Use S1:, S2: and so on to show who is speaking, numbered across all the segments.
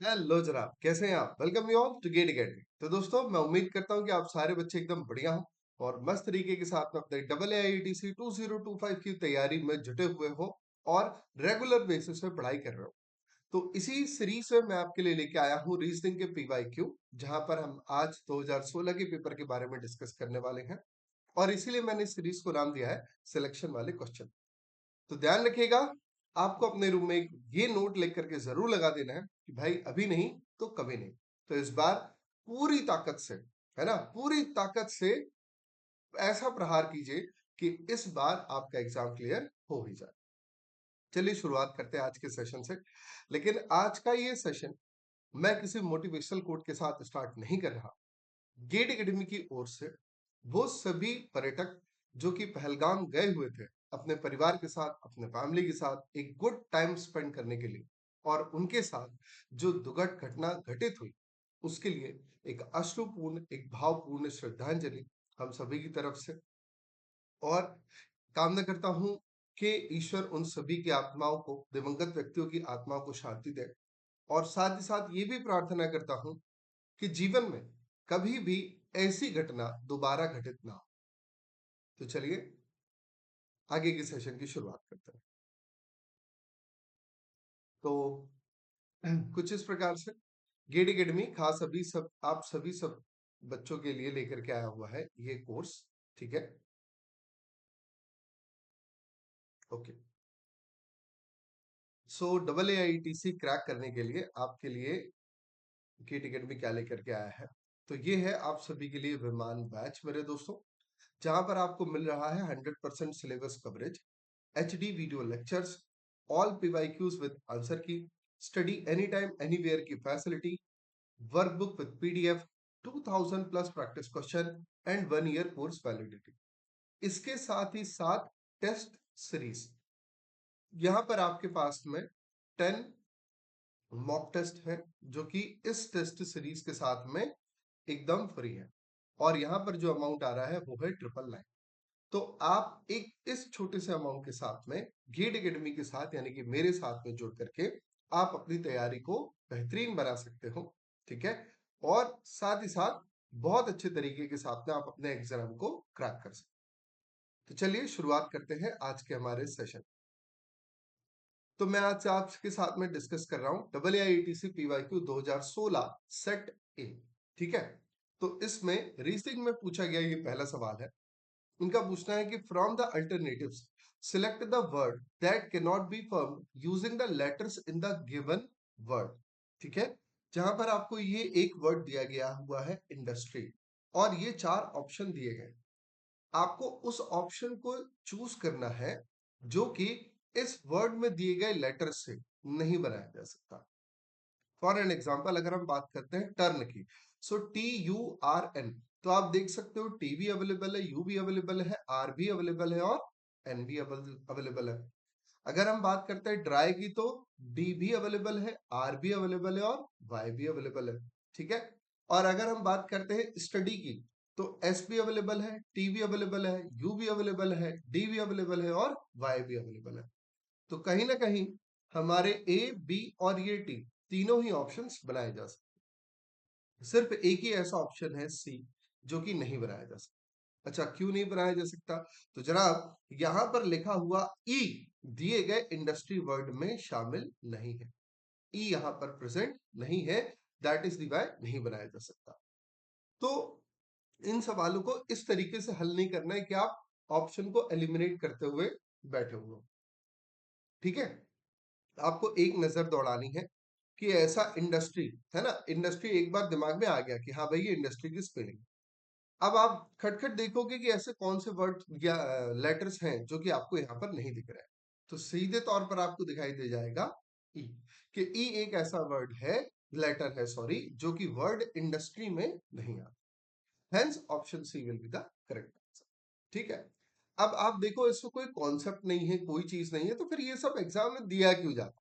S1: Hello जनाब, कैसे हैं आप? Welcome you all to GATE Academy. तो दोस्तों, मैं उम्मीद करता हूं कि आप सारे बच्चे एकदम बढ़िया हो और मस्त तरीके के साथ में अपने डबल AITC 2025 की तैयारी में जुटे हुए हो और रेगुलर बेसिस पे पढ़ाई कर रहे हो। तो इसी सीरीज में मैं आपके लिए लेके आया हूं रीजनिंग के PYQ, जहां पर हम आज 2016 के पेपर के बारे में डिस्कस करने वाले हैं। और इसीलिए मैंने इस सीरीज को नाम दिया है सिलेक्शन वाले क्वेश्चन। तो ध्यान रखिएगा, आपको अपने रूम में ये नोट लेकर के जरूर लगा देना है कि भाई अभी नहीं तो कभी नहीं। तो इस बार पूरी ताकत से, है ना, पूरी ताकत से ऐसा प्रहार कीजिए कि इस बार आपका एग्जाम क्लियर हो ही जाए। चलिए शुरुआत करते हैं आज के सेशन से। लेकिन आज का ये सेशन मैं किसी मोटिवेशनल कोट के साथ स्टार्ट नहीं कर रहा। गेट एकेडमी की ओर से वो सभी पर्यटक जो कि पहलगाम गए हुए थे अपने परिवार के साथ, अपने फैमिली के साथ एक गुड टाइम स्पेंड करने के लिए, और उनके साथ जो दुर्घट घटना घटित हुई उसके लिए एक अश्रुपूर्ण, एक भावपूर्ण श्रद्धांजलि हम सभी की तरफ से। और कामना करता हूं कि ईश्वर उन सभी की आत्माओं को, दिवंगत व्यक्तियों की आत्माओं को शांति दे। और साथ ही साथ ये भी प्रार्थना करता हूं कि जीवन में कभी भी ऐसी घटना दोबारा घटित ना हो। तो चलिए आगे के सेशन की शुरुआत करते हैं। तो कुछ इस प्रकार से गेट एकेडमी खास अभी सब आप सभी सब बच्चों के लिए लेकर के आया हुआ है ये कोर्स। ठीक है, ओके। सो डबल AITC क्रैक करने के लिए आपके लिए गेट एकेडमी क्या लेकर के आया है, तो ये है आप सभी के लिए विमान बैच मेरे दोस्तों, जहां पर आपको मिल रहा है 100% syllabus coverage, HD video lectures, all PYQs with answer की, स्टडी एनी टाइम एनीवेयर की facility, workbook with PDF, 2000 plus practice question and 1 year course validity. इसके साथ ही साथ टेस्ट सीरीज, यहाँ पर आपके पास में 10 मॉक टेस्ट है जो कि इस टेस्ट सीरीज के साथ में एकदम फ्री है। और यहाँ पर जो अमाउंट आ रहा है वो है 999। तो आप एक इस छोटे से अमाउंट के साथ में गेट एकेडमी के साथ, यानी कि मेरे साथ में जुड़ करके आप अपनी तैयारी को बेहतरीन बना सकते हो। ठीक है, और साथ ही साथ बहुत अच्छे तरीके के साथ में आप अपने एग्जाम को क्रैक कर सकते हो। तो चलिए शुरुआत करते हैं आज के हमारे सेशन। तो मैं आज आपके साथ में डिस्कस कर रहा हूं डबल AITC PYQ 2016 सेट ए। ठीक है, तो इसमें रीजनिंग में पूछा गया ये पहला सवाल है। इनका पूछना है कि from the alternatives select the word that can not be formed using the letters in the given word. ठीक है, जहां पर आपको ये एक वर्ड दिया गया हुआ है इंडस्ट्री, और ये 4 ऑप्शन दिए गए। आपको उस ऑप्शन को चूज करना है जो कि इस वर्ड में दिए गए लेटर से नहीं बनाया जा सकता। फॉर एन एग्जाम्पल, अगर हम बात करते हैं टर्न की, सो TURN, तो आप देख सकते हो टी भी अवेलेबल है, यू भी अवेलेबल है, आर भी अवेलेबल है और एन भी अवेलेबल है। अगर हम बात करते हैं ड्राई की, तो डी भी अवेलेबल है, आर भी अवेलेबल है और वाई भी अवेलेबल है। ठीक है, और अगर हम बात करते हैं स्टडी की, तो एस भी अवेलेबल है, टी भी अवेलेबल है, यू भी अवेलेबल है, डी भी अवेलेबल है और वाई भी अवेलेबल है। तो कहीं ना कहीं हमारे ए, बी और ये टी तीनों ही ऑप्शंस बनाए जा सकते। सिर्फ एक ही ऐसा ऑप्शन है सी जो कि नहीं बनाया जा सकता। अच्छा, क्यों नहीं बनाया जा सकता? तो जनाब यहां पर लिखा हुआ ई दिए गए इंडस्ट्री वर्ड में शामिल नहीं है। ई यहां पर प्रेजेंट नहीं है, दैट इज दी वाई नहीं बनाया जा सकता। तो इन सवालों को इस तरीके से हल नहीं करना है कि आप ऑप्शन को एलिमिनेट करते हुए बैठे हुए हो। ठीक है, आपको एक नजर दौड़ानी है कि ऐसा इंडस्ट्री है ना, इंडस्ट्री एक बार दिमाग में आ गया कि हाँ भाई ये इंडस्ट्री की स्पेलिंग। अब आप खटखट देखोगे कि ऐसे कौन से वर्ड या लेटर्स हैं जो कि आपको यहाँ पर नहीं दिख रहा है। तो सीधे तौर पर आपको दिखाई दे जाएगा ई, कि ई एक ऐसा वर्ड है, लेटर है सॉरी, जो कि वर्ड इंडस्ट्री में नहीं आता। Hence option C will be the correct answer. ठीक है, अब आप देखो इसमें कोई कॉन्सेप्ट नहीं है, कोई चीज नहीं है, तो फिर ये सब एग्जाम में दिया क्यों जाता?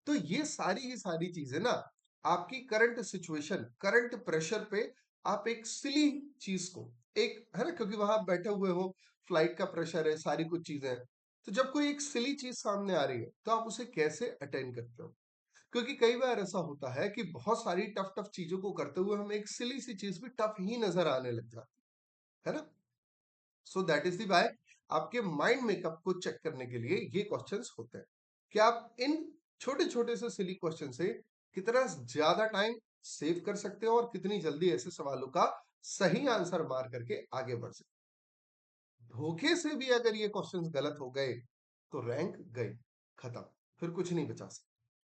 S1: तो ये सारी ही सारी चीजें ना आपकी करंट सिचुएशन, करंट प्रेशर पे आप एक सिली चीज को, एक है ना, क्योंकि वहां आप बैठे हुए हो, फ्लाइट का प्रेशर है, सारी कुछ चीजें हैं। तो जब कोई एक सिली चीज सामने आ रही है तो आप उसे कैसे अटेंड करते हो? क्योंकि कई बार ऐसा होता है कि बहुत सारी टफ टफ चीजों को करते हुए हमें एक सिली सी चीज भी टफ ही नजर आने लग जाती है ना। So that is the why आपके माइंड मेकअप को चेक करने के लिए ये क्वेश्चंस होते हैं कि आप इन छोटे छोटे से सिली क्वेश्चन से कितना ज्यादा टाइम सेव कर सकते हो और कितनी जल्दी ऐसे सवालों का सही आंसर मार करके आगे बढ़ सकते हो। धोखे से भी अगर ये क्वेश्चंस गलत हो गए तो रैंक गई, खत्म, फिर कुछ नहीं बचा सकते।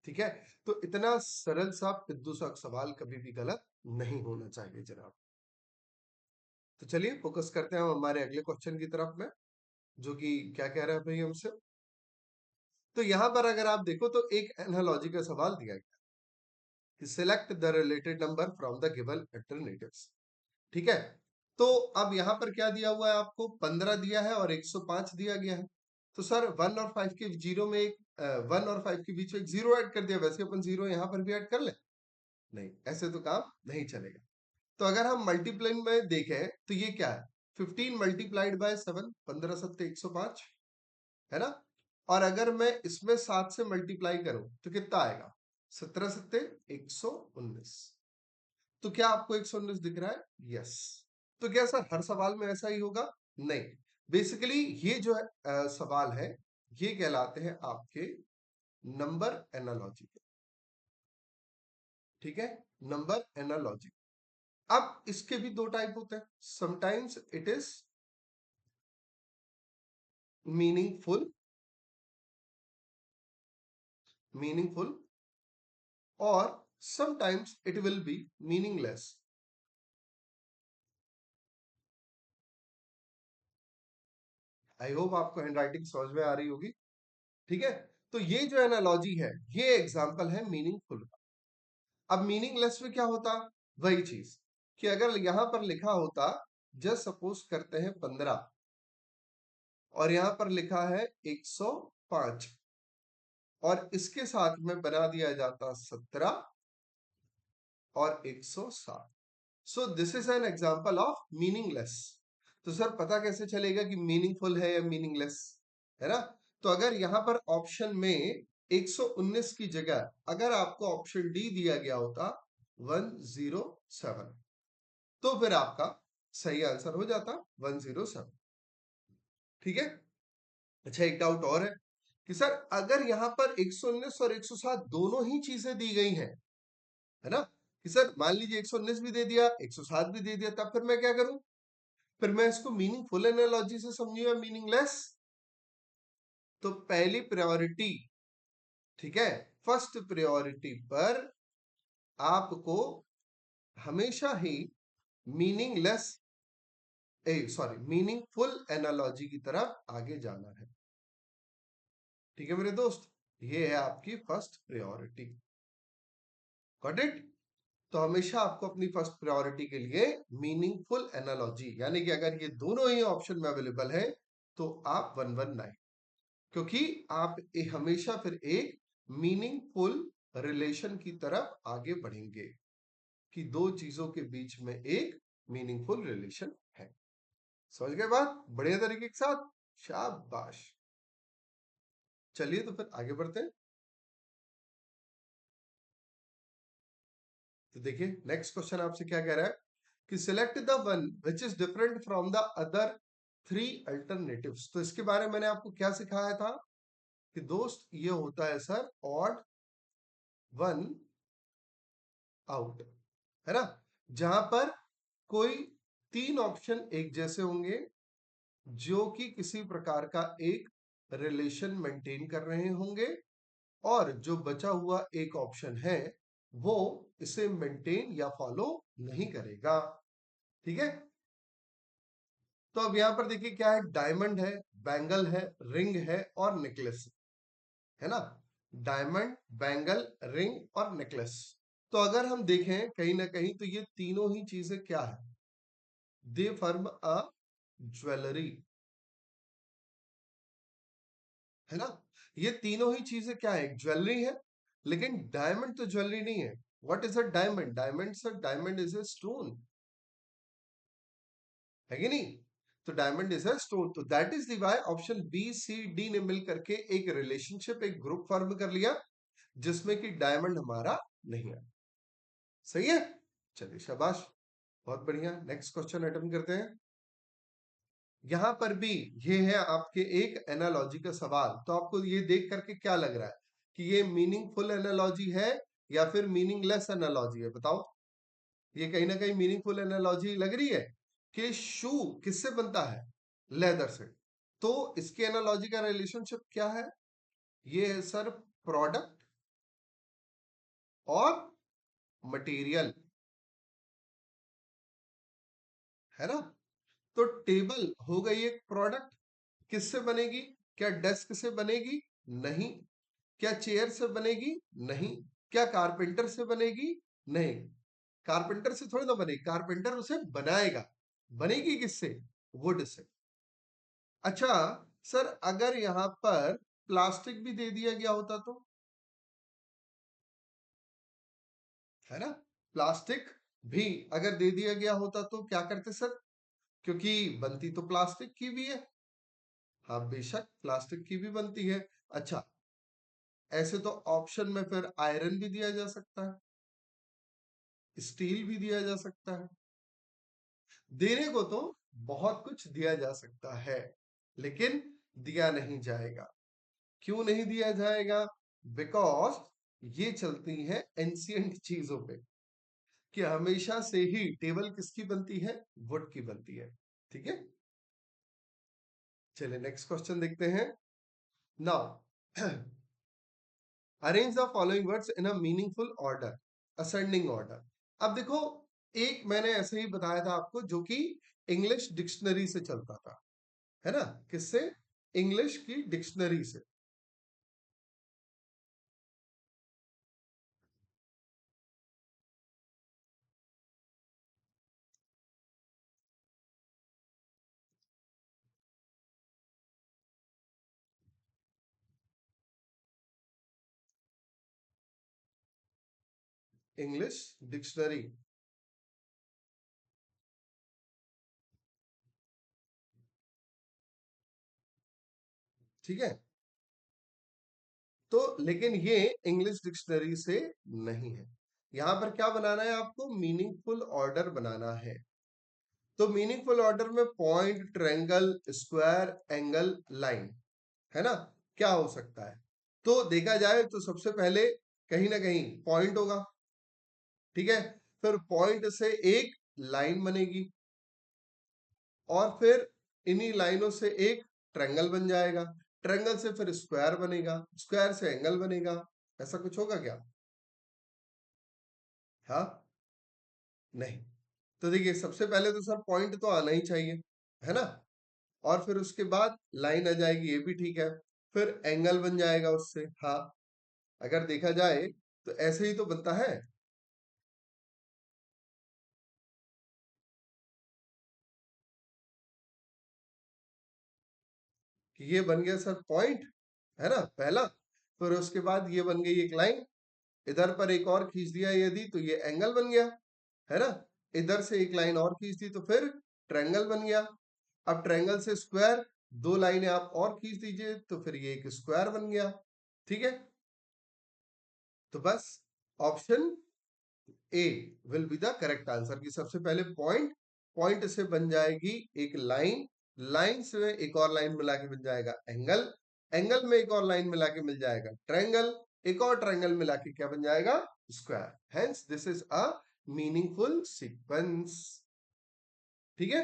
S1: ठीक है, तो इतना सरल सा पिद्दू सा सवाल कभी भी गलत नहीं होना चाहिए जनाब। तो चलिए फोकस करते हैं हम हमारे अगले क्वेश्चन की तरफ में, जो कि क्या कह रहा है भाई हमसे। तो यहां पर अगर आप देखो तो एक एनालॉजी का सवाल दिया गया कि select the related number from the given alternatives. ठीक है, तो अब यहां पर क्या दिया हुआ है, आपको 15 दिया है और 105 दिया गया है। तो सर 1 और 5 के जीरो में एक 1 और 5 के बीच में एक जीरो ऐड कर दिया, वैसे अपन जीरो यहां पर भी ऐड कर ले। नहीं, ऐसे तो काम नहीं चलेगा। तो अगर हम मल्टीप्लाई में देखें तो ये क्या है, 15 मल्टीप्लाइड बाय 7, 15 सत्ते 105, है ना। और अगर मैं इसमें 7 से मल्टीप्लाई करूं तो कितना आएगा, 17 सत्ते 119। तो क्या आपको 119 दिख रहा है? यस। तो क्या सर हर सवाल में ऐसा ही होगा? नहीं, बेसिकली ये जो है सवाल है, ये कहलाते हैं आपके नंबर एनालॉजी के। ठीक है, नंबर एनालॉजी। अब इसके भी दो टाइप होते हैं, sometimes it is meaningful, meaningful, और sometimes it will be meaningless. I hope आपको हैंडराइटिंग समझ में आ रही होगी। ठीक है, तो ये जो एनालॉजी है ये एग्जांपल है मीनिंगफुल का। अब मीनिंगलेस में क्या होता, वही चीज कि अगर यहां पर लिखा होता, जस्ट सपोज करते हैं 15 और यहां पर लिखा है 105 और इसके साथ में बना दिया जाता 17 और 107। सो this is an example of meaningless. तो सर पता कैसे चलेगा कि मीनिंगफुल है या मीनिंगलेस, है ना। तो अगर यहां पर ऑप्शन में 119 की जगह अगर आपको ऑप्शन डी दिया गया होता 107, तो फिर आपका सही आंसर हो जाता 107। ठीक है। अच्छा, एक डाउट और है कि सर अगर यहां पर 119 और 107 दोनों ही चीजें दी गई हैं, है ना, कि सर मान लीजिए 119 भी दे दिया 107 भी दे दिया, तब फिर मैं क्या करूं, फिर मैं इसको मीनिंगफुल एनालॉजी से समझू या मीनिंगलेस। तो पहली प्रायोरिटी, ठीक है, फर्स्ट प्रायोरिटी पर आपको हमेशा ही मीनिंगलेस सॉरी मीनिंगफुल एनालॉजी की तरफ आगे जाना है। ठीक है मेरे दोस्त, ये है आपकी फर्स्ट प्रायोरिटी। Got it. तो हमेशा आपको अपनी फर्स्ट प्रायोरिटी के लिए मीनिंगफुल एनालॉजी, यानी कि अगर ये दोनों ही ऑप्शन में अवेलेबल है तो आप 119, क्योंकि आप हमेशा फिर एक मीनिंगफुल रिलेशन की तरफ आगे बढ़ेंगे कि दो चीजों के बीच में एक मीनिंगफुल रिलेशन है। समझ गए बात बढ़िया तरीके के साथ, शाबाश। चलिए तो फिर आगे बढ़ते हैं। तो देखिए नेक्स्ट क्वेश्चन आपसे क्या कह रहा है कि select the one which is different from the other three alternatives. तो इसके बारे में मैंने आपको क्या सिखाया था कि दोस्त ये होता है सर ऑड वन आउट, है ना, जहां पर कोई तीन ऑप्शन एक जैसे होंगे जो कि किसी प्रकार का एक रिलेशन मेंटेन कर रहे होंगे, और जो बचा हुआ एक ऑप्शन है वो इसे मेंटेन या फॉलो नहीं करेगा। ठीक है, तो अब यहां पर देखिए क्या है, डायमंड है, बैंगल है, रिंग है और नेकलेस, है ना। डायमंड, बैंगल, रिंग और नेकलेस। तो अगर हम देखें कहीं ना कहीं तो ये तीनों ही चीजें क्या है, दे फॉर्म अ ज्वेलरी, है ना। ये तीनों ही चीजें क्या है, ज्वेलरी है। लेकिन डायमंड तो ज्वेलरी नहीं है। What is a diamond, diamond sir, diamond is a stone, है कि नहीं। तो डायमंड इज अ स्टोन, तो that is the why option B C D ने मिल करके एक रिलेशनशिप, एक ग्रुप फॉर्म कर लिया जिसमें कि डायमंड हमारा नहीं है। सही है, चलिए शाबाश, बहुत बढ़िया। नेक्स्ट क्वेश्चन अटेम्प्ट करते हैं। यहां पर भी ये है आपके एक एनालॉजी का सवाल। तो आपको ये देख करके क्या लग रहा है कि ये मीनिंगफुल एनालॉजी है या फिर मीनिंगलेस एनालॉजी है? बताओ। ये कहीं ना कहीं मीनिंगफुल एनालॉजी लग रही है कि शू किससे बनता है? लेदर से। तो इसके एनालॉजी का रिलेशनशिप क्या है? ये है सर प्रोडक्ट और मटेरियल, है ना? तो टेबल हो गई एक प्रोडक्ट, किससे बनेगी? क्या डेस्क से बनेगी? नहीं। क्या चेयर से बनेगी? नहीं। क्या कारपेंटर से बनेगी? नहीं। कारपेंटर से थोड़ी ना बनेगी, कारपेंटर उसे बनाएगा। बनेगी किससे? Would say. अच्छा सर, अगर यहां पर प्लास्टिक भी दे दिया गया होता तो? है ना? प्लास्टिक भी अगर दे दिया गया होता तो क्या करते सर? क्योंकि बनती तो प्लास्टिक की भी है। हाँ बेशक प्लास्टिक की भी बनती है। अच्छा, ऐसे तो ऑप्शन में फिर आयरन भी दिया जा सकता है, स्टील भी दिया जा सकता है। देने को तो बहुत कुछ दिया जा सकता है, लेकिन दिया नहीं जाएगा। क्यों नहीं दिया जाएगा? बिकॉज ये चलती है एंशियंट चीजों पे, कि हमेशा से ही टेबल किसकी बनती है? वुड की बनती है। ठीक है, चलिए नेक्स्ट क्वेश्चन देखते हैं। Now arrange the following words in a meaningful order, ascending order. अब देखो, एक मैंने ऐसे ही बताया था आपको जो कि इंग्लिश डिक्शनरी से चलता था, है ना? किससे? इंग्लिश की डिक्शनरी से। English dictionary. ठीक है, तो लेकिन ये इंग्लिश डिक्शनरी से नहीं है। यहां पर क्या बनाना है आपको? मीनिंगफुल ऑर्डर बनाना है। तो मीनिंगफुल ऑर्डर में point, triangle, square, angle, line, है ना? क्या हो सकता है? तो देखा जाए तो सबसे पहले कहीं ना कहीं पॉइंट होगा। ठीक है, फिर पॉइंट से एक लाइन बनेगी, और फिर इन्हीं लाइनों से एक ट्रायंगल बन जाएगा। ट्रायंगल से फिर स्क्वायर बनेगा, स्क्वायर से एंगल बनेगा। ऐसा कुछ होगा क्या? हाँ, नहीं। तो देखिए, सबसे पहले तो सर पॉइंट तो आना ही चाहिए, है ना? और फिर उसके बाद लाइन आ जाएगी, ये भी ठीक है। फिर एंगल बन जाएगा उससे। हाँ, अगर देखा जाए तो ऐसे ही तो बनता है कि ये बन गया सर पॉइंट, है ना? पहला। फिर उसके बाद ये बन गई एक लाइन, इधर पर एक और खींच दिया यदि तो ये एंगल बन गया, है ना? इधर से एक लाइन और खींच दी तो फिर ट्रायंगल बन गया। अब ट्रायंगल से स्क्वायर, दो लाइनें आप और खींच दीजिए तो फिर ये एक स्क्वायर बन गया। ठीक है, तो बस option A will be the correct answer, कि सबसे पहले पॉइंट, पॉइंट से बन जाएगी एक लाइन, लाइन से एक और लाइन मिला के बन जाएगा एंगल, एंगल में एक और लाइन मिला के मिल जाएगा ट्रायंगल, एक और ट्रायंगल मिला के क्या बन जाएगा? Square. Hence this is a meaningful sequence. ठीक है,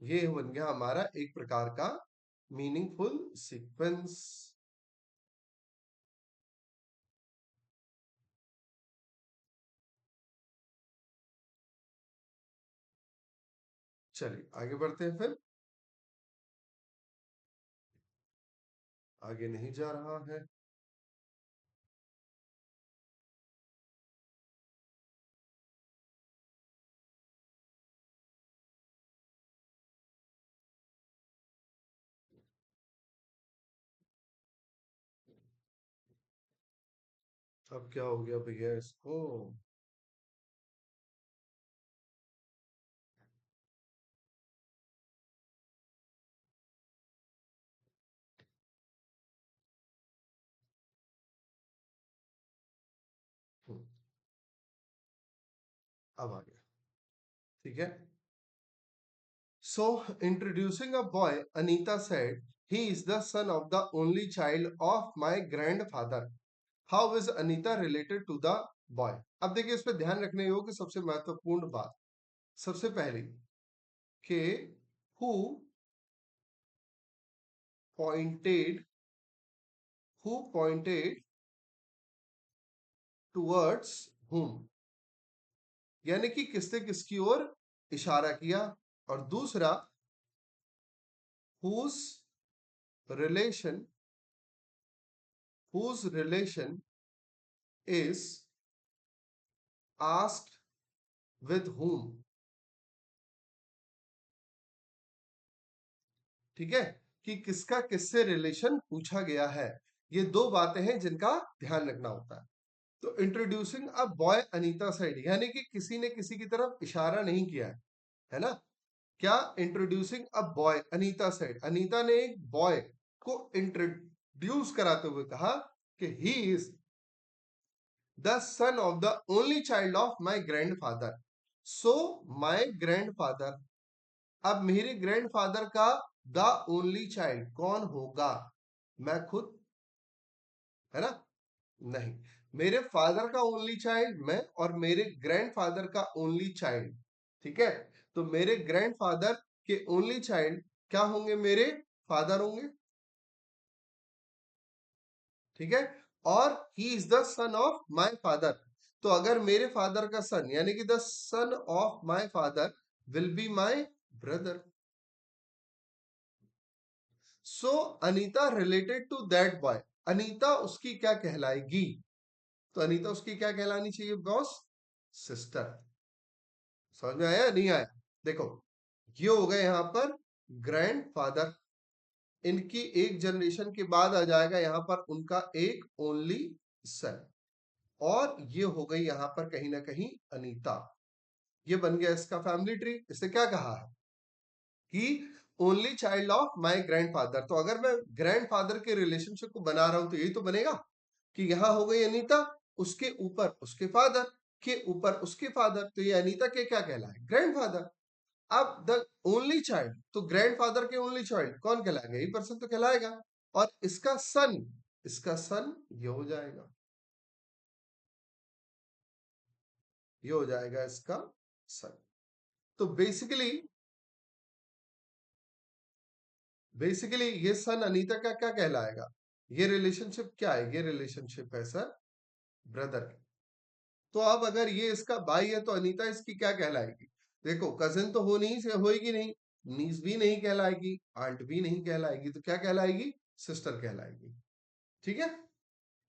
S1: ये बन गया हमारा एक प्रकार का मीनिंगफुल सीक्वेंस। चलिए आगे बढ़ते हैं फिर। आगे नहीं जा रहा है। अब क्या हो गया भैया इसको? अब आ गया, ठीक है। So introducing a boy, Anita said, he is the son of the only child of my grandfather. How is Anita related to the boy? अब देखिए, इस पे ध्यान रखने योग्य सबसे महत्वपूर्ण बात, सबसे पहली कि हु पॉइंटेड टुवर्ड्स whom, यानी कि किसने किसकी ओर इशारा किया। और दूसरा, whose relation whose relation is asked with whom, ठीक है, कि किसका किससे रिलेशन पूछा गया है। ये दो बातें हैं जिनका ध्यान रखना होता है। तो introducing a boy Anita side, यानी कि किसी ने किसी की तरफ इशारा नहीं किया है ना। क्या? Introducing a boy Anita side, Anita ने एक बॉय को इंट्रोड्यूस कराते हुए कहा कि ही is the son of the only child of my grandfather. So my grandfather, अब मेरे ग्रैंडफादर का द ओनली चाइल्ड कौन होगा? मैं खुद, है ना? नहीं, मेरे फादर का ओनली चाइल्ड मैं, और मेरे ग्रैंडफादर का ओनली चाइल्ड, ठीक है। तो मेरे ग्रैंडफादर के ओनली चाइल्ड क्या होंगे? मेरे फादर होंगे, ठीक है। और he is the son of my father, तो अगर मेरे फादर का सन, यानी कि the son of my father will be my brother. So Anita related to that boy, Anita उसकी क्या कहलाएगी? तो अनीता उसकी क्या कहलानी चाहिए बॉस? सिस्टर। समझ में आया नहीं आया? देखो, ये हो गए यहां पर ग्रैंडफादर, इनकी एक जनरेशन के बाद आ जाएगा यहां पर उनका एक ओनली सन, और ये हो गई यहां पर कहीं ना कहीं अनीता। ये बन गया इसका फैमिली ट्री। इसे क्या कहा है कि only child of my grandfather. तो अगर मैं ग्रैंडफादर के रिलेशनशिप को बना रहा हूं तो यही तो बनेगा कि यहां हो गई अनीता, उसके ऊपर उसके फादर, के ऊपर उसके फादर, तो ये अनीता के क्या कहलाए? ग्रैंडफादर। अब द ओनली चाइल्ड, तो ग्रैंडफादर के ओनली चाइल्ड कौन कहलाएगा? यही पर्सन तो कहलाएगा। और इसका सन ये हो जाएगा, ये हो जाएगा इसका सन। तो बेसिकली ये सन अनीता का क्या कहलाएगा? ये रिलेशनशिप क्या है? ये रिलेशनशिप है सर ब्रदर। तो अब अगर ये इसका भाई है तो अनीता इसकी क्या कहलाएगी? देखो, कजिन तो हो नहीं से होएगी नहीं, नीस भी नहीं कहलाएगी, आंट भी नहीं कहलाएगी, तो क्या कहलाएगी? सिस्टर कहलाएगी। ठीक है,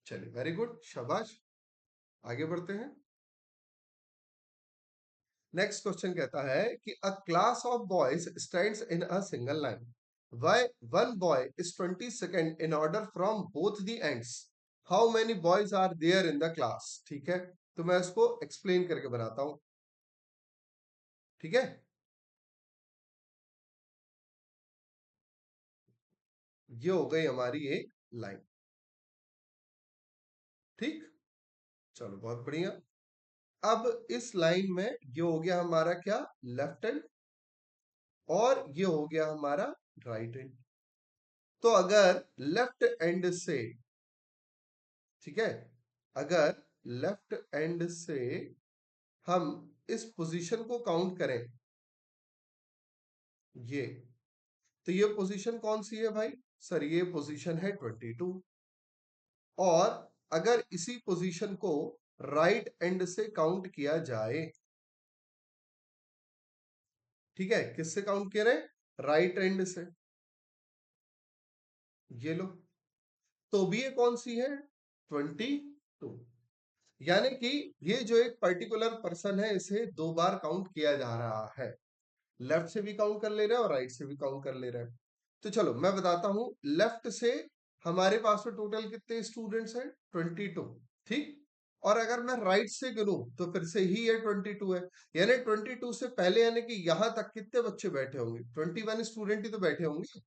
S1: चलिए, वेरी गुड, शाबाश। आगे बढ़ते हैं। नेक्स्ट क्वेश्चन कहता है कि a class of boys stands in a single line, why one boy is 22nd in order from both the ends, how many boys are there in the class. ठीक है, तो मैं इसको एक्सप्लेन करके बनाता हूं, ठीक है। ये हो गई हमारी एक लाइन, ठीक। चलो, बहुत बढ़िया। अब इस लाइन में ये हो गया हमारा क्या? लेफ्ट हैंड, और ये हो गया हमारा राइट हैंड। तो अगर लेफ्ट एंड से, ठीक है, अगर लेफ्ट एंड से हम इस पोजीशन को काउंट करें, ये, तो ये पोजीशन कौन सी है भाई? सर ये पोजीशन है 22। और अगर इसी पोजीशन को राइट एंड से काउंट किया जाए, ठीक है, किससे काउंट किया रहे? राइट एंड से। ये लो, तो भी ये कौन सी है? 22। यानी कि ये जो एक पर्टिकुलर पर्सन है, इसे दो बार काउंट किया जा रहा है, लेफ्ट से भी काउंट कर ले रहे हैं और राइट से भी काउंट कर ले रहे हैं। तो चलो मैं बताता हूं, लेफ्ट से हमारे पास में टोटल कितने स्टूडेंट्स हैं? 22, ठीक। और अगर मैं राइट से गिनूं तो फिर से ही ये 22 है, यानी 22 से पहले, यानी कि यहां तक कितने बच्चे बैठे होंगे? 21 स्टूडेंट ही तो बैठे होंगे।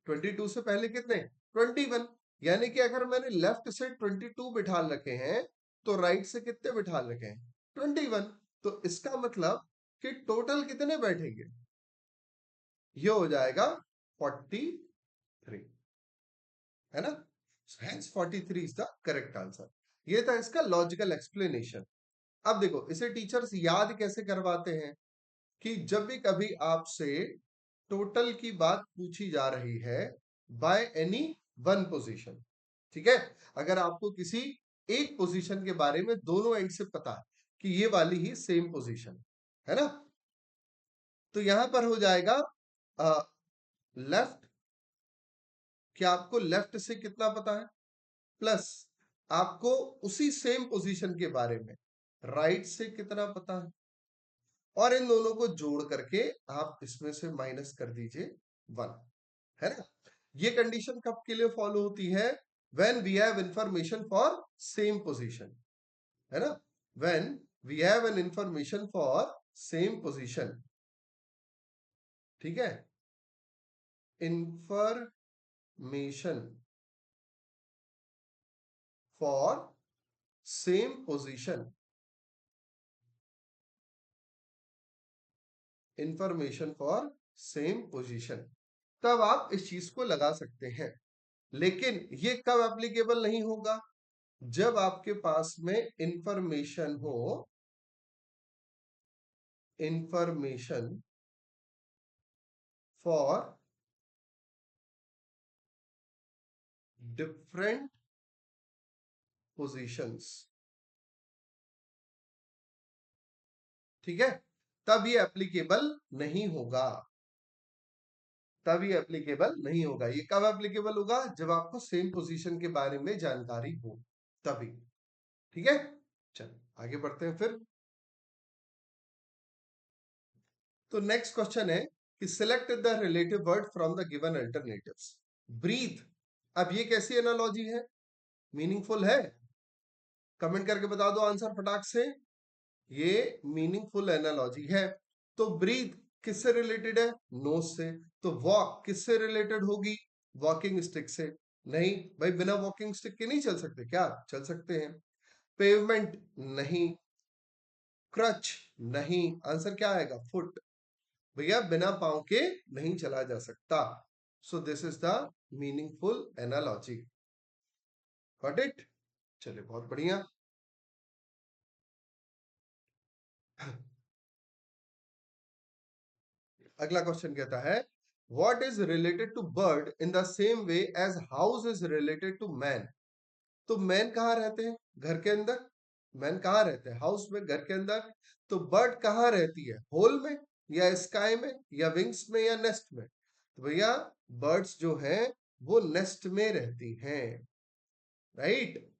S1: 22 से पहले कितने? 21। यानी कि अगर मैंने लेफ्ट से 22 बिठा रखे हैं तो राइट से कितने बिठा रखे हैं? 21। तो इसका मतलब कि टोटल कितने बैठेंगे, ये हो जाएगा 43, है ना। Hence 43 is the correct answer. ये था इसका लॉजिकल एक्सप्लेनेशन। अब देखो इसे टीचर्स याद कैसे करवाते हैं कि जब भी कभी आपसे टोटल की बात पूछी जा रही है बाय एनी वन पोजीशन, ठीक है, अगर आपको किसी एक पोजीशन के बारे में दोनों एंड से पता है कि ये वाली ही सेम पोजीशन है ना, तो यहां पर हो जाएगा लेफ्ट, क्या आपको लेफ्ट से कितना पता है, प्लस आपको उसी सेम पोजीशन के बारे में राइट से कितना पता है, और इन दोनों को जोड़ करके आप इसमें से माइनस कर दीजिए 1, है ना। ये कंडीशन कब के लिए फॉलो होती है, when we have information for same position, है ना, when we have an information for same position, ठीक है, information for same position, information for same position, तब आप इस चीज को लगा सकते हैं। लेकिन ये कब एप्लीकेबल नहीं होगा, जब आपके पास में इंफॉर्मेशन हो, इंफॉर्मेशन फॉर डिफरेंट पोजीशंस, ठीक है, तब ये एप्लीकेबल नहीं होगा, तब ये एप्लीकेबल नहीं होगा। ये कब एप्लीकेबल होगा, जब आपको सेम पोजीशन के बारे में जानकारी हो, तभी, ठीक है। चलो आगे बढ़ते हैं फिर। तो नेक्स्ट क्वेश्चन है कि select the relative word from the given alternatives. Breath, अब ये कैसी एनालॉजी है, मीनिंगफुल है, कमेंट करके बता दो आंसर फटाक से। ये मीनिंगफुल एनालॉजी है। तो ब्रीथ किससे रिलेटेड है, नोज से। तो वॉक किससे रिलेटेड होगी, वॉकिंग स्टिक से। नहीं भाई, बिना वॉकिंग स्टिक के नहीं चल सकते क्या, चल सकते हैं। पेवमेंट नहीं, क्रच नहीं, आंसर क्या आएगा, फुट, भैया बिना पांव के नहीं चला जा सकता। So this is the meaningful analogy, got it. चलिए बहुत बढ़िया। अगला क्वेश्चन कहता है what is related to bird in the same way as house is related to man. तो मैन कहाँ रहते हैं, घर के अंदर, मैन कहाँ रहते हैं, हाउस में, घर के अंदर। तो बर्ड कहाँ रहती है, होल में या स्काई में या विंग्स में या नेस्ट में। तो भैया बर्ड्स जो हैं वो नेस्ट में रहती हैं, राइट,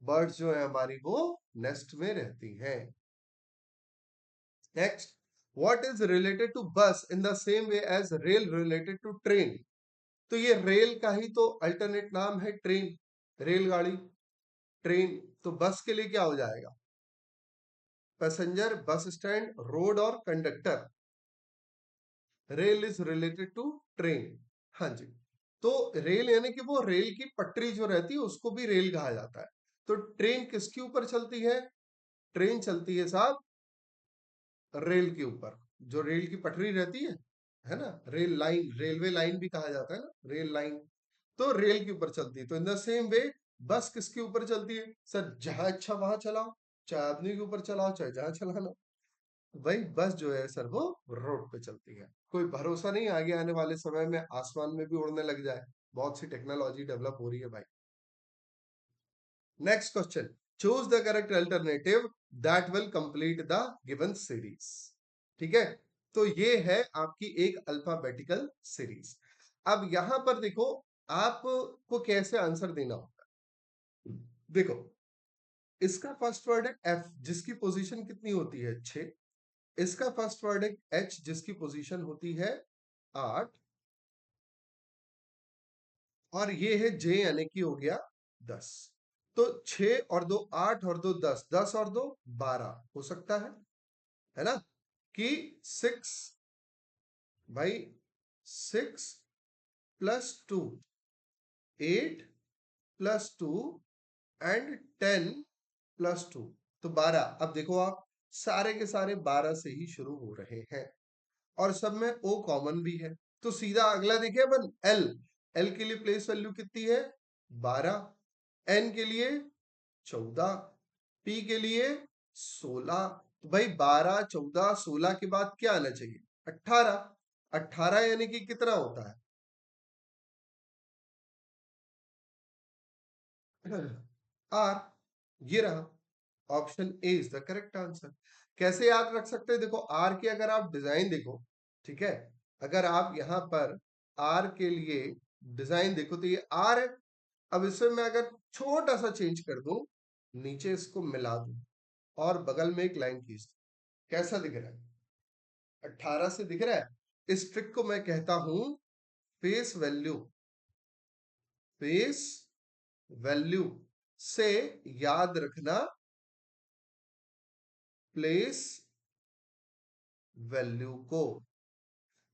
S1: बर्ड्स जो है हमारी वो नेस्ट में रहती हैं। Next, what is related to bus in the same way as rail related to train. तो ये रेल का ही तो अल्टरनेट नाम है ट्रेन, रेलगाड़ी, ट्रेन। तो बस के लिए क्या हो जाएगा, पैसेंजर, बस स्टैंड, रोड और conductor. Rail is related to train, हाँ जी। तो रेल यानी कि वो रेल की पटरी जो रहती है उसको भी रेल कहा जाता है। तो ट्रेन किसके ऊपर चलती है, ट्रेन चलती है साहब रेल के ऊपर, जो रेल की पटरी रहती है ना, रेल लाइन, रेलवे लाइन भी कहा जाता है ना, रेल लाइन। तो रेल के ऊपर चलती है। तो इन द सेम वे बस किसके ऊपर चलती है, सर जहां इच्छा वहां चलाओ, चाहे आदमी के ऊपर चलाओ चाहे जहां चलाना। भाई बस जो है सर वो रोड पे चलती है, कोई भरोसा नहीं आगे आने वाले समय में आसमान में भी उड़ने लग जाए, बहुत सी टेक्नोलॉजी डेवलप हो रही है भाई। Next question, choose the correct alternative that will complete the given series, ठीक है। तो ये है आपकी एक अल्फाबेटिकल सीरीज। अब यहां पर देखो आपको कैसे आंसर देना होगा। देखो इसका फर्स्ट वर्ड है एफ जिसकी पोजीशन कितनी होती है 6, इसका फर्स्ट वर्ड है एच जिसकी पोजीशन होती है 8, और ये है जे यानी कि हो गया 10। तो 6 और 2 8 और 2 10, 10 और 2 12 हो सकता है ना, कि 6, भाई 6 +2 8 +2 एंड 10 +2, तो 12। अब देखो आप सारे के सारे 12 से ही शुरू हो रहे हैं और सब में ओ कॉमन भी है। तो सीधा अगला देखिए अपन एल, एल के लिए प्लेस वैल्यू कितनी है 12, एन के लिए 14, पी के लिए 16। तो भाई 12 14 16 के बाद क्या आना चाहिए 18। 18 यानी कि कितना होता है आर, ये रहा option A is the correct answer. कैसे याद रख सकते हैं देखो आर की अगर आप डिजाइन देखो, ठीक है, अगर आप यहां पर आर के लिए डिजाइन देखो तो ये आर है। अब इसमें मैं अगर छोटा सा चेंज कर दूं, नीचे इसको मिला दूं और बगल में एक लाइन खींच दूं, कैसा दिख रहा है 18 से दिख रहा है। इस ट्रिक को मैं कहता हूं फेस वैल्यू, फेस वैल्यू से याद रखना प्लेस वैल्यू को।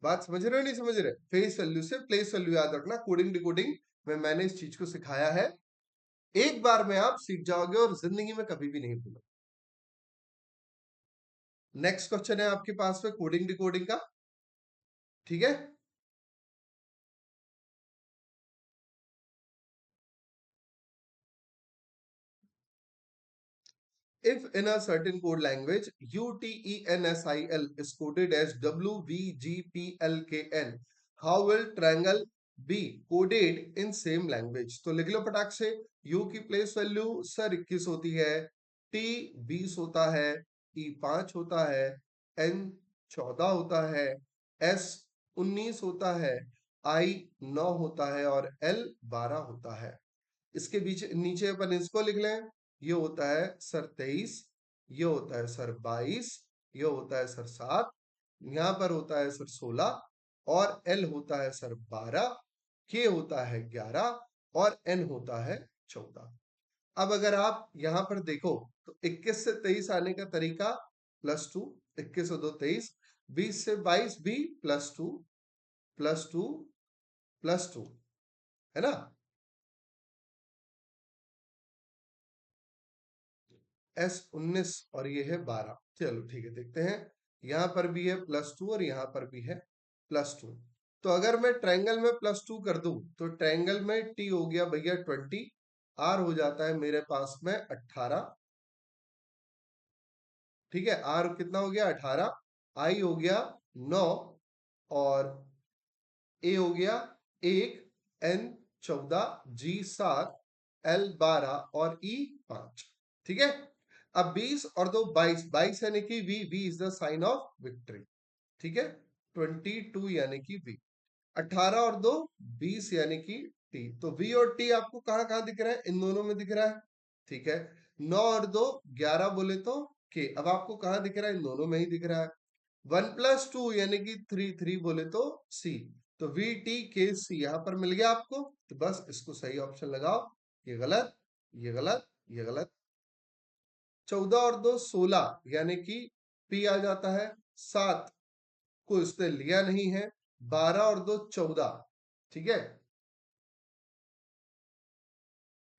S1: बात समझ रहे हो नहीं समझ रहे, फेस वैल्यू से प्लेस वैल्यू याद रखना, कोडिंग डिकोडिंग में मैंने इस चीज को सिखाया है। एक बार में आप सीख जाओगे और जिंदगी में कभी भी नहीं भूलोगे। नेक्स्ट क्वेश्चन है आपके पास में कोडिंग डिकोडिंग का, ठीक है। If in a certain code language UTENSIL is coded as WVGPLKN, how will triangle be coded in same language? तो लिख लो फटाक से। U की प्लेस वैल्यू सर 21 होती है, T 20 होता है, E 5 होता है, N 14 होता है, S 19 होता है, I 9 होता है और L 12 होता है। इसके बीच नीचे अपन इसको लिख लें, ये होता है सर 23, ये होता है सर 22, ये होता है सर 7, यहां पर होता है सर 16 और एल होता है सर 12, के होता है 11 और एन होता है 14। अब अगर आप यहां पर देखो तो 21 से 23 आने का तरीका +2, 21 और 2 23, 20 से 22 भी +2 +2 +2, है ना। S19 और ये है 12। चलो ठीक है देखते हैं, यहां पर भी है +2 और यहां पर भी है +2। तो अगर मैं ट्रायंगल में +2 कर दूं तो ट्रायंगल में T हो गया भैया 20, R हो जाता है मेरे पास में 18, ठीक है, R कितना हो गया 18, I हो गया 9 और A हो गया 1, N 14, G 7, L 12 और E 5, ठीक है। अब 20 और 2 22, 22 यानी कि V, V is the sign of victory, ठीक है। 22 यानी कि V, 18 और 2 20 यानी कि T। तो V और T आपको कहां कहां दिख रहा है, इन दोनों में दिख रहा है, ठीक है। 9 और 2 11 बोले तो K, अब आपको कहां दिख रहा है, इन दोनों में ही दिख रहा है। 1+2 यानी कि 3, 3 बोले तो C। तो VTKC यहां पर मिल गया आपको, तो बस इसको सही ऑप्शन लगाओ। ये गलत, ये गलत, ये गलत। 14 और 2 16 यानी कि P आ जाता है, 7 को इसने लिया नहीं है, 12 और 2 14, ठीक है।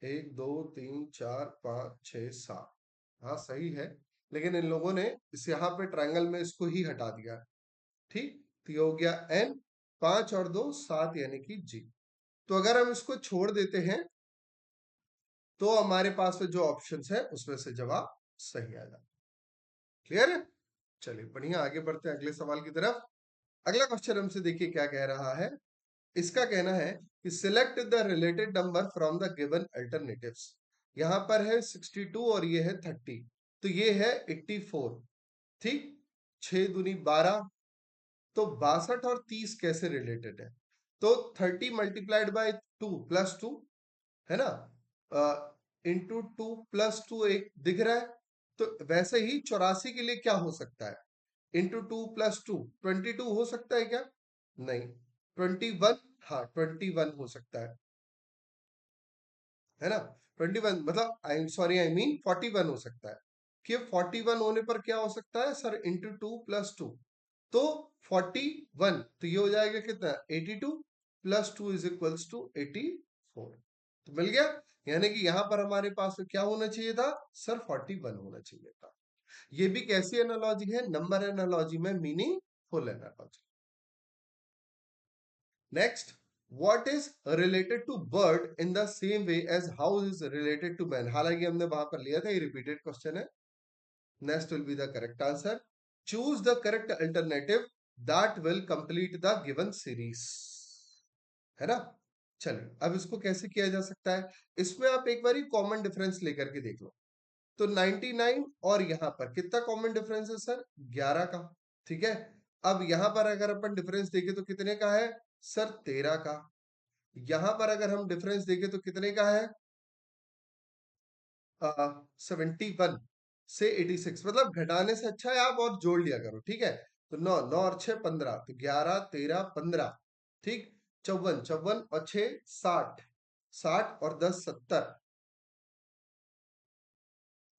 S1: 1 2 3 4 5 6 7, हाँ सही है, लेकिन इन लोगों ने इस यहाँ पे ट्रायंगल में इसको ही हटा दिया, ठीक। तो ये हो गया N, 5 और 2 7 यानी कि G। तो अगर हम इसको छोड़ देते हैं तो हमारे पास में जो ऑप्शंस है उसमें से जवाब सही आ जाता है। क्लियर है, चलिए बढ़िया, आगे बढ़ते हैं अगले सवाल की तरफ। अगला क्वेश्चन हमसे देखिए क्या कह रहा है। इसका कहना है कि select the related number from the given alternatives. यहां पर है 62 और ये है 30, तो ये है 84, ठीक। 6 दूनी 12, तो 62 और 30 कैसे रिलेटेड है, तो 30 मल्टीप्लाइड बाय 2 +2, है ना, इंटू 2 +2 एक दिख रहा है। तो वैसे ही 84 के लिए क्या हो सकता है, इंटू 2 +2 22 हो सकता है क्या, नहीं, 21, हाँ 21 हो सकता है ना। 21 मतलब I am sorry I mean 41 हो सकता है, कि 41 होने पर क्या हो सकता है सर, इंटू 2 +2, तो 41, तो ये हो जाएगा कितना 82 +2 इज इक्वल्स टू 84। तो मिल गया, यानी कि यहां पर हमारे पास क्या होना चाहिए था सर 41 होना चाहिए था। ये भी कैसी एनालॉजी है? नंबर एनालॉजी में meaningful analogy. Next, what is related to bird in the same way as house is related to man? हालांकि हमने वहां पर लिया था, ये रिपीटेड क्वेश्चन है। Next will be the correct answer. Choose the correct alternative that will complete the given series, है ना। चलिए, अब इसको कैसे किया जा सकता है? इसमें आप एक बार कॉमन डिफरेंस लेकर के देख लो। तो 99 और यहां पर कितना कॉमन डिफरेंस है सर? 11 का। ठीक है, अब यहां पर अगर अपन डिफरेंस देखें तो कितने का है सर? 13 का। यहां पर अगर हम डिफरेंस देखें तो कितने का है? 71 से 86। मतलब घटाने से अच्छा है आप और जोड़ लिया करो, ठीक है। तो 9 9 और 6 15, तो 11 13 15, ठीक। 54 54 और 6 60, 60 और 10 70,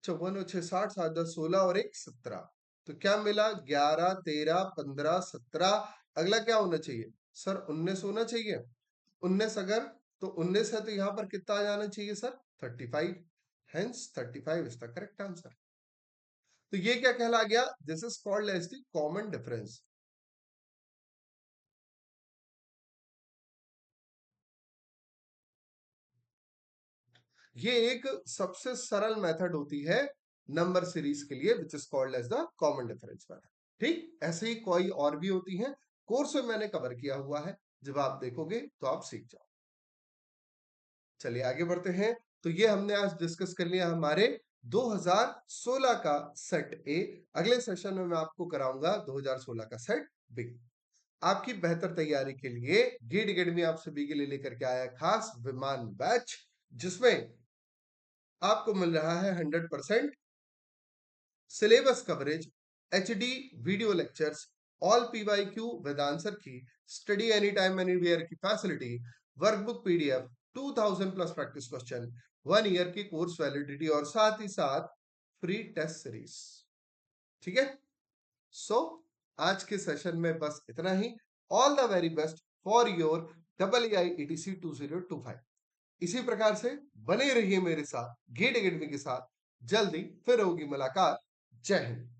S1: 54 और 6 60, 7 10 16 और 1 17। तो क्या मिला? 11 13 15 17। अगला क्या होना चाहिए सर? 19 होना चाहिए। 19 अगर, तो 19 है तो यहां पर कितना आ जाना चाहिए sir? 35। Hence 35 is the correct answer. तो ये क्या कहला गया? This is called as the common difference. ये एक सबसे सरल मेथड होती है नंबर सीरीज के लिए, which is called as the common difference method. ठीक, ऐसे ही कोई और भी होती हैं, कोर्स में मैंने कवर किया हुआ है, जब आप देखोगे तो आप सीख जाओ। चलिए आगे बढ़ते हैं। तो ये हमने आज डिस्कस कर लिया हमारे 2016 का सेट ए। अगले सेशन में मैं आपको कराऊंगा 2016 का सेट बी। आपकी बेहतर तैयारी के लिए गेट एकेडमी आप सभी के लिए लेकर के आया खास विमान बैच, जिसमें आपको मिल रहा है 100% syllabus coverage, HD video lectures, all PYQ with answer की, स्टडी एनी टाइम एनीवेयर की facility, workbook PDF, 2000 plus practice question, 1 year की कोर्स वैलिडिटी, और साथ ही साथ फ्री टेस्ट सीरीज। ठीक है, सो आज के सेशन में बस इतना ही। All the very best for your EIETC 2025। इसी प्रकार से बने रहिए मेरे साथ, गेट एकेडमी के साथ। जल्दी फिर होगी मुलाकात। जय हिंद।